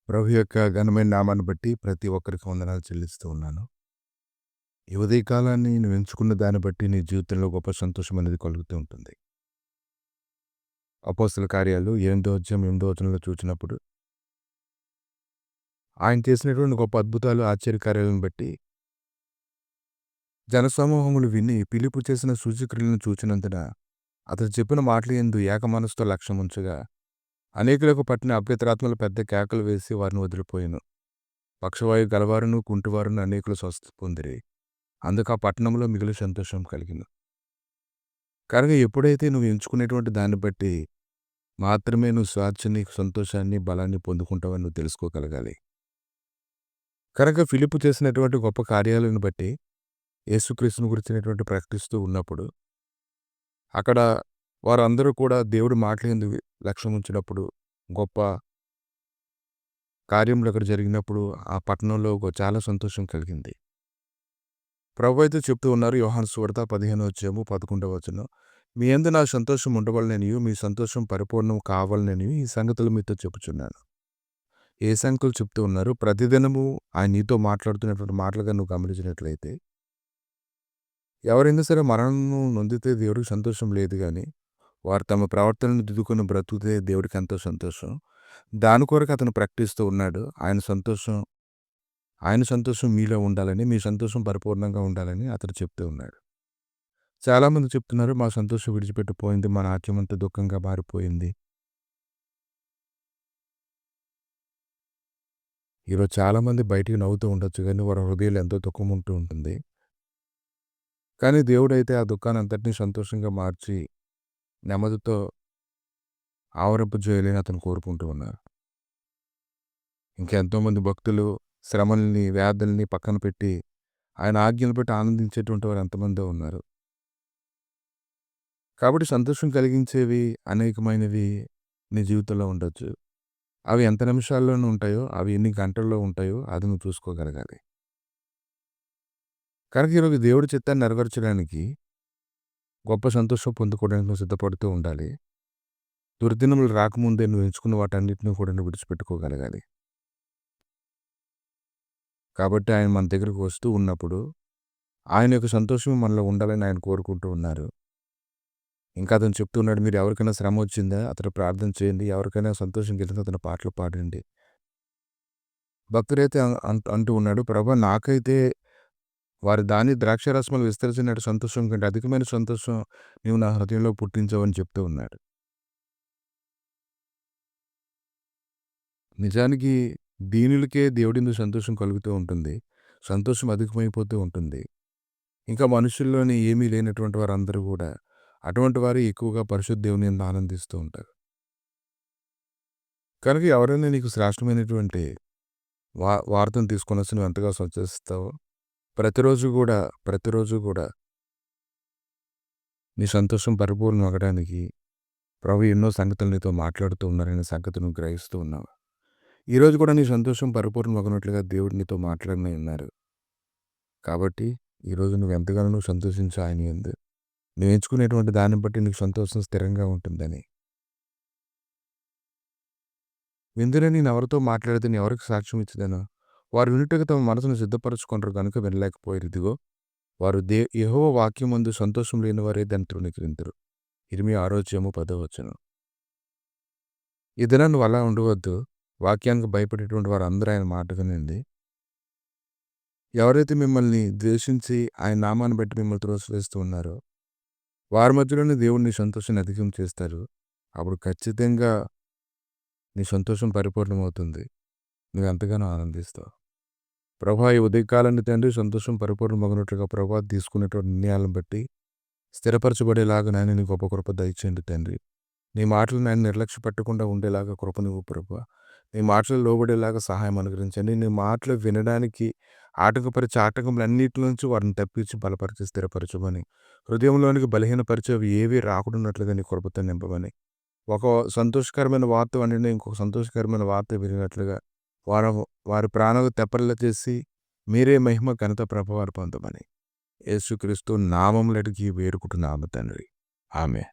ప్రభు యొక్క ఘనమైన నామాన్ని బట్టి ప్రతి ఒక్కరికి వందనాలు చెల్లిస్తూ ఉన్నాను. ఈ ఉదయకాలాన్ని నువ్వు ఎంచుకున్న దాన్ని బట్టి నీ జీవితంలో గొప్ప సంతోషం అనేది కలుగుతూ ఉంటుంది. అపోస్తల కార్యాలు 8వ అధ్యాయం 8వ వచనంలో చూచినప్పుడు ఆయన చేసినటువంటి గొప్ప అద్భుతాలు, ఆశ్చర్యకార్యాలను బట్టి జనసమూహములు విని ఫిలిప్పు చేసిన సూచక్రియలను చూచినందున అతడు చెప్పిన మాటల యందు ఏక మనసుతో లక్ష్యముంచగా అనేకులకు పట్టిన అభ్యంతరాత్మలు పెద్ద కేకలు వేసి వారిని వదిలిపోయెను. పక్షవాయువు గలవారును, కుంటివారును అనేకులు స్వస్థ పొందిరి. అందుకు ఆ పట్టణంలో మిగులు సంతోషం కలిగింది. కనుక ఎప్పుడైతే నువ్వు ఎంచుకునేటువంటి దాన్ని బట్టి మాత్రమే నువ్వు స్వార్థాన్ని, సంతోషాన్ని, బలాన్ని పొందుకుంటావని నువ్వు తెలుసుకోగలగాలి. కనుక ఫిలిప్పు చేసినటువంటి గొప్ప కార్యాలను బట్టి యేసుక్రీస్తుని గురించినటువంటి ప్రకటిస్తూ ఉన్నప్పుడు అక్కడ వారందరూ కూడా దేవుడి మాటలందు లక్ష్యం ఉంచినప్పుడు గొప్ప కార్యములు అక్కడ జరిగినప్పుడు ఆ పట్టణంలో చాలా సంతోషం కలిగింది. ప్రభు అయితే చెప్తూ ఉన్నారు, యోహాను సువార్త 15వ అధ్యాయము 11వ వచనం, మీ యందు నా సంతోషం ఉండవలననియు మీ సంతోషం పరిపూర్ణం కావాలననియు ఈ సంగతులు మీతో చెప్పుచున్నాను. ఏ సంగతులు చెప్తూ ఉన్నారు? ప్రతిదినము ఆయన నీతో మాట్లాడుతున్నటువంటి మాటలుగా నువ్వు గమనించినట్లయితే ఎవరైనా సరే మరణము నొందితే దేవుడికి సంతోషం లేదు కానీ వారు తమ ప్రవర్తనను దిద్దుకుని బ్రతుకుతే దేవుడికి ఎంతో సంతోషం. దాని కొరకు అతను ప్రకటిస్తూ ఉన్నాడు. ఆయన సంతోషం మీలో ఉండాలని, మీ సంతోషం పరిపూర్ణంగా ఉండాలని అతను చెప్తూ ఉన్నాడు. చాలామంది చెప్తున్నారు, మా సంతోషం విడిచిపెట్టిపోయింది, మా నాట్యమంతా దుఃఖంగా మారిపోయింది. ఈరోజు చాలామంది బయటికి నవ్వుతూ ఉండొచ్చు కానీ వారి హృదయాలు ఎంతో దుఃఖం ఉంటూ ఉంటుంది. కానీ దేవుడైతే ఆ దుఃఖాన్ని అంతటినీ సంతోషంగా మార్చి నెమ్మదితో ఆవరింపు చేయాలని అతను కోరుకుంటూ ఉన్నారు. ఇంకెంతోమంది భక్తులు శ్రమల్ని, వ్యాధుల్ని పక్కన పెట్టి ఆయన ఆజ్ఞలు పెట్టి ఆనందించేటువంటి వారు ఎంతమందో ఉన్నారు. కాబట్టి సంతోషం కలిగించేవి అనేకమైనవి నీ జీవితంలో ఉండొచ్చు. అవి ఎంత నిమిషాల్లోనూ ఉంటాయో, అవి ఎన్ని గంటల్లో ఉంటాయో అది నువ్వు చూసుకోగలగాలి. కనుక ఈరోజు దేవుడి చిత్తాన్ని నెరవేర్చడానికి గొప్ప సంతోషం పొందుకోవడానికి నువ్వు సిద్ధపడుతూ ఉండాలి. దుర్దినములు రాకముందే నువ్వు ఎంచుకున్న వాటన్నిటిని కూడా నువ్వు విడిచిపెట్టుకోగలగాలి. కాబట్టి ఆయన మన దగ్గరకు వస్తూ ఉన్నప్పుడు ఆయన యొక్క సంతోషం మనలో ఉండాలని ఆయన కోరుకుంటూ ఉన్నారు. ఇంకా అతను చెప్తున్నాడు, మీరు ఎవరికైనా శ్రమ వచ్చిందా అతను ప్రార్థన చేయండి, ఎవరికైనా సంతోషం కలిగితే అతను పాటలు పాడండి. భక్తుడైతే అంటూ ఉన్నాడు, ప్రభా నాకైతే వారి దాని ద్రాక్షారసములు విస్తరించినట్టు సంతోషం కంటే అధికమైన సంతోషం నీవు నా హృదయంలో పుట్టించవని చెప్తూ ఉన్నాడు. నిజానికి దీనులకే దేవుడిందు సంతోషం కలుగుతూ ఉంటుంది, సంతోషం అధికమైపోతూ ఉంటుంది. ఇంకా మనుషుల్లోని ఏమీ లేనటువంటి వారందరూ కూడా అటువంటి వారు ఎక్కువగా పరిశుద్ధ దేవుని యందు ఆనందిస్తూ ఉంటారు. కనుక ఎవరైనా నీకు శ్రేష్టమైనటువంటి వార్తను తీసుకొని వచ్చి నువ్వు ఎంతగా సంతోషిస్తావో ప్రతిరోజు కూడా నీ సంతోషం పరిపూర్ణం అవ్వడానికి ప్రభు ఎన్నో సంగతులు నీతో మాట్లాడుతూ ఉన్నారనే సంగతి నువ్వు గ్రహిస్తూ ఉన్నావు. ఈరోజు కూడా నీ సంతోషం పరిపూర్ణం అవ్వనట్లుగా దేవుడు నీతో మాట్లాడనే ఉన్నారు. కాబట్టి ఈరోజు నువ్వు ఎంతగానో నువ్వు సంతోషించు ఆయన యందు. నువ్వు ఎంచుకునేటువంటి దాన్ని బట్టి నీకు సంతోషం స్థిరంగా ఉంటుందని. విందునే నేను ఎవరితో మాట్లాడితే నేను ఎవరికి సాక్ష్యం ఇచ్చేదను? వారు వినుటకు తమ మనసును సిద్ధపరచుకుంటారు కనుక వినలేకపోయారు. ఇదిగో వారు యెహోవా వాక్యమందు సంతోషం లేని వారే దాన్ని తృణీకరింతురు. ఇర్మీయా 6వ అధ్యాయము 10వ వచనం. ఈ దినం నువ్వు అలా ఉండవద్దు. వాక్యానికి భయపడేటువంటి వారు అందరూ ఆయన మాట వినండి. ఎవరైతే మిమ్మల్ని ద్వేషించి ఆయన నామాన్ని బట్టి మిమ్మల్ని త్రోసివేస్తూ ఉన్నారో వారి మధ్యలోనే దేవుడు నీ సంతోషాన్ని అధికం చేస్తారు. అప్పుడు ఖచ్చితంగా నీ సంతోషం పరిపూర్ణమవుతుంది. నువ్వు ఎంతగానో ఆనందిస్తావు. ప్రభా ఈ ఉదయకాలాన్ని తండ్రి సంతోషం పరిపూర్ణమగినట్లుగా ప్రభా తీసుకునేటువంటి నిర్ణయాలను బట్టి స్థిరపరచబడేలాగా నాయన నీ గొప్ప కృప దయచేయండి తండ్రి. నీ మాటలు నేను నిర్లక్ష్య పెట్టకుండా ఉండేలాగా కృప నువ్వు ప్రభా. నీ మాటలు లోబడేలాగా సహాయం అనుగ్రహించండి. నీ మాటలు వినడానికి ఆటంకపరిచే ఆటంకములన్నిటి నుంచి వారిని తప్పించి బలపరిచి స్థిరపరచమని, హృదయంలోనికి బలహీనపరిచేవి ఏవి రాకుండాన్నట్లుగా నీ కృపతో నింపమని, ఒక సంతోషకరమైన వార్త వండిన ఇంకొక సంతోషకరమైన వార్త విరిగినట్లుగా వారి ప్రాణాలు తెప్పరిల్ల చేసి మీరే మహిమ ఘనత ప్రభావాలు పొందమని యేసుక్రీస్తు నామములో అడిగి వేడుకుంటున్నాము తండ్రి. ఆమేన్.